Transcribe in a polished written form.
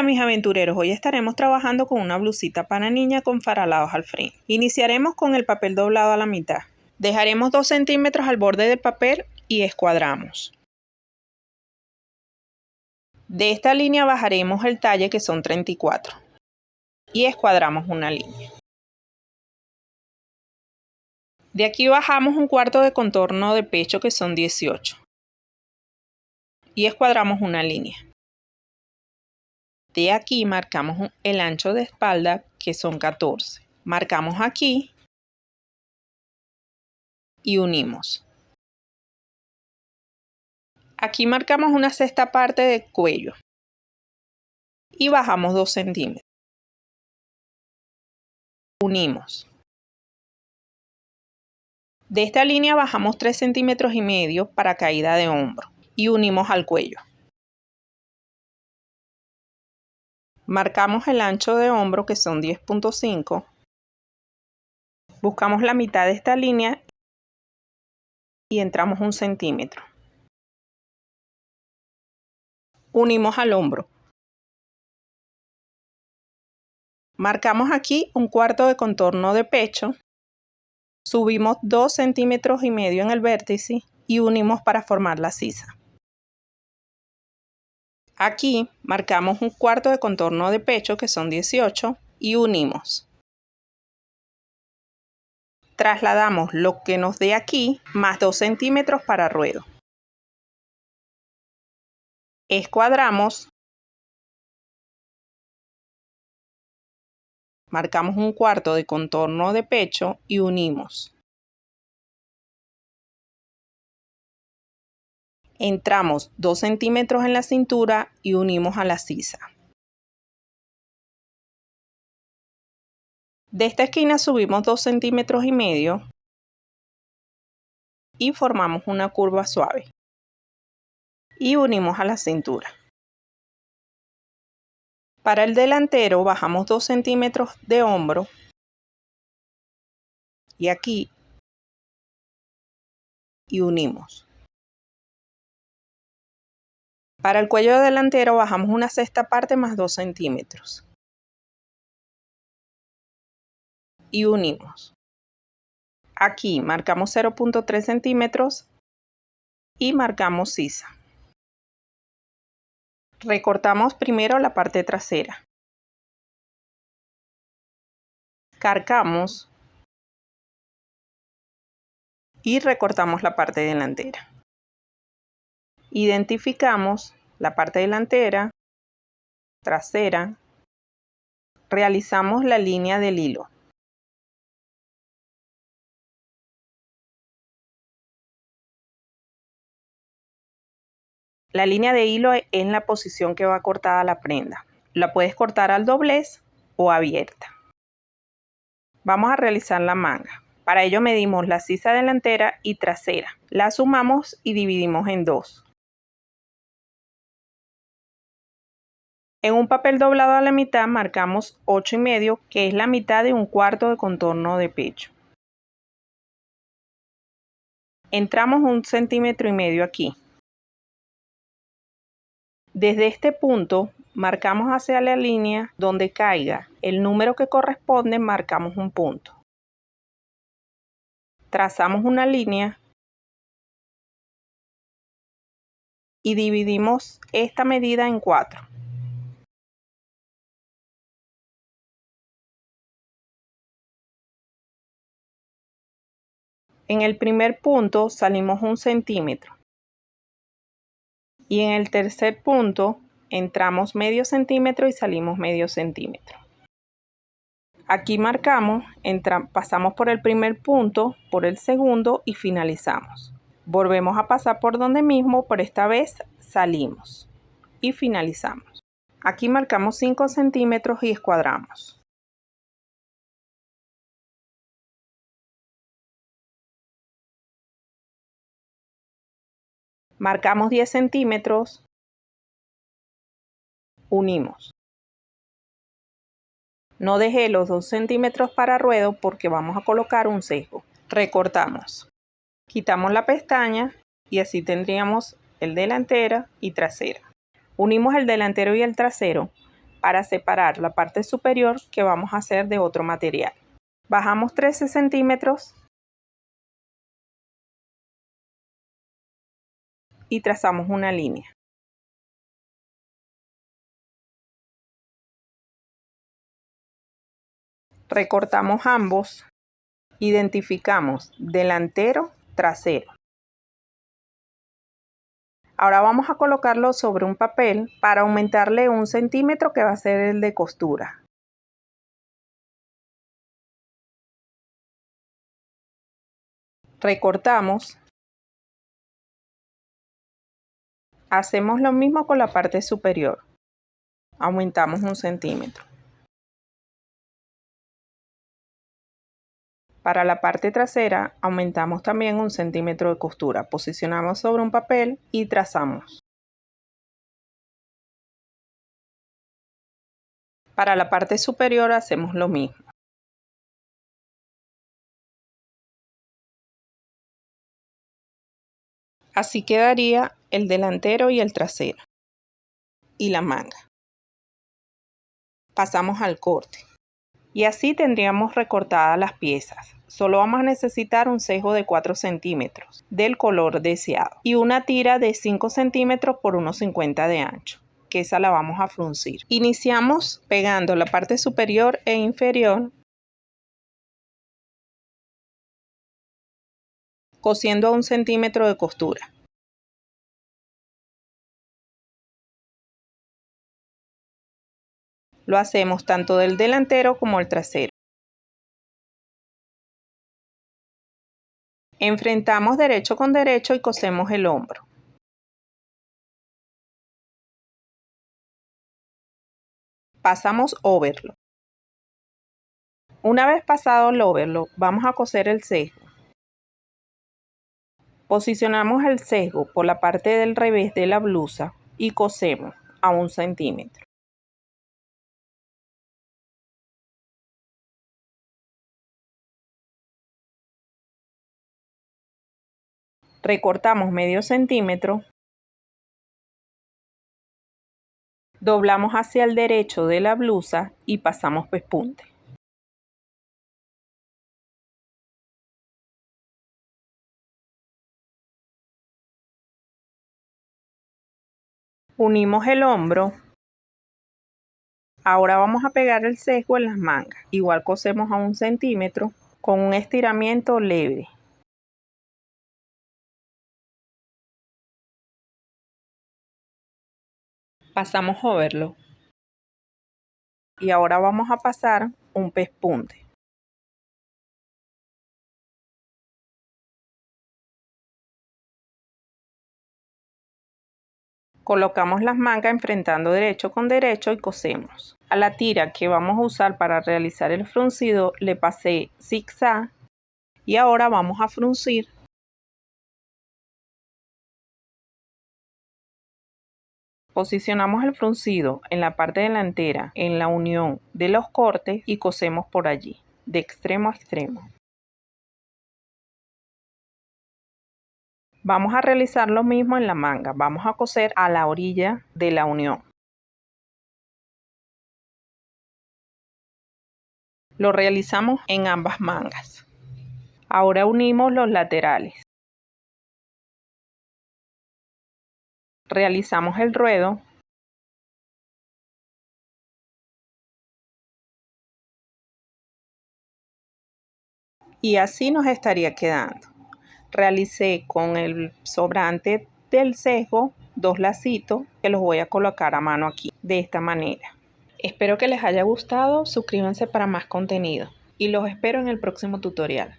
mis aventureros, hoy estaremos trabajando con una blusita para niña con faralados al frente. Iniciaremos con el papel doblado a la mitad. Dejaremos 2 centímetros al borde del papel y escuadramos. De esta línea bajaremos el talle, que son 34, y escuadramos una línea. De aquí bajamos 1/4 de contorno de pecho, que son 18, y escuadramos una línea. De aquí marcamos el ancho de espalda, que son 14. Marcamos aquí y unimos. Aquí marcamos una sexta parte del cuello y bajamos 2 centímetros. Unimos. De esta línea bajamos 3,5 centímetros para caída de hombro y unimos al cuello. Marcamos el ancho de hombro, que son 10,5. Buscamos la mitad de esta línea y entramos 1 centímetro. Unimos al hombro. Marcamos aquí 1/4 de contorno de pecho. Subimos 2,5 centímetros en el vértice y unimos para formar la sisa. Aquí marcamos 1/4 de contorno de pecho, que son 18, y unimos. Trasladamos lo que nos dé aquí más 2 centímetros para ruedo. Escuadramos. Marcamos 1/4 de contorno de pecho y unimos. Entramos 2 centímetros en la cintura y unimos a la sisa. De esta esquina subimos 2,5 centímetros y formamos una curva suave. Y unimos a la cintura. Para el delantero bajamos 2 centímetros de hombro y aquí y unimos. Para el cuello delantero bajamos una sexta parte más 2 centímetros y unimos. Aquí marcamos 0,3 centímetros y marcamos sisa. Recortamos primero la parte trasera. Cargamos y recortamos la parte delantera. Identificamos la parte delantera, trasera. Realizamos la línea del hilo. La línea de hilo es en la posición que va cortada la prenda. La puedes cortar al doblez o abierta. Vamos a realizar la manga. Para ello medimos la sisa delantera y trasera. La sumamos y dividimos en 2. En un papel doblado a la mitad marcamos 8,5, que es la mitad de 1/4 de contorno de pecho. Entramos 1,5 centímetros aquí. Desde este punto marcamos hacia la línea donde caiga el número que corresponde, marcamos un punto. Trazamos una línea y dividimos esta medida en 4. En el primer punto salimos 1 centímetro y en el tercer punto entramos medio centímetro y salimos medio centímetro. Aquí marcamos, pasamos por el primer punto, por el segundo y finalizamos. Volvemos a pasar por donde mismo, por esta vez salimos y finalizamos. Aquí marcamos 5 centímetros y escuadramos. Marcamos 10 centímetros, unimos. No dejé los 2 centímetros para ruedo porque vamos a colocar un sesgo. Recortamos. Quitamos la pestaña y así tendríamos el delantera y trasera. Unimos el delantero y el trasero. para separar la parte superior que vamos a hacer de otro material. Bajamos 13 centímetros y trazamos una línea. Recortamos ambos, identificamos delantero, trasero. Ahora vamos a colocarlo sobre un papel para aumentarle 1 centímetro que va a ser el de costura. Recortamos. Hacemos lo mismo con la parte superior. Aumentamos 1 centímetro. Para la parte trasera aumentamos también 1 centímetro de costura. Posicionamos sobre un papel y trazamos. Para la parte superior hacemos lo mismo. Así quedaría el delantero y el trasero. Y la manga. Pasamos al corte. Y así tendríamos recortadas las piezas. Solo vamos a necesitar un sesgo de 4 centímetros del color deseado y una tira de 5 centímetros por 1,50 de ancho, que esa la vamos a fruncir. Iniciamos pegando la parte superior e inferior, cosiendo a 1 centímetro de costura. Lo hacemos tanto del delantero como el trasero. Enfrentamos derecho con derecho y cosemos el hombro. Pasamos overlock. Una vez pasado el overlock, vamos a coser el sesgo. Posicionamos el sesgo por la parte del revés de la blusa y cosemos a 1 centímetro. Recortamos medio centímetro, doblamos hacia el derecho de la blusa y pasamos pespunte. Unimos el hombro. Ahora vamos a pegar el sesgo en las mangas. Igual cosemos a 1 centímetro con un estiramiento leve. Pasamos overlock. Y ahora vamos a pasar un pespunte. Colocamos las mangas enfrentando derecho con derecho y cosemos. A la tira que vamos a usar para realizar el fruncido le pasé zigzag y ahora vamos a fruncir. Posicionamos el fruncido en la parte delantera, en la unión de los cortes y cosemos por allí, de extremo a extremo. Vamos a realizar lo mismo en la manga. Vamos a coser a la orilla de la unión. Lo realizamos en ambas mangas. Ahora unimos los laterales. Realizamos el ruedo. Y así nos estaría quedando. Realicé con el sobrante del sesgo 2 lacitos que los voy a colocar a mano aquí, de esta manera. Espero que les haya gustado, suscríbanse para más contenido y los espero en el próximo tutorial.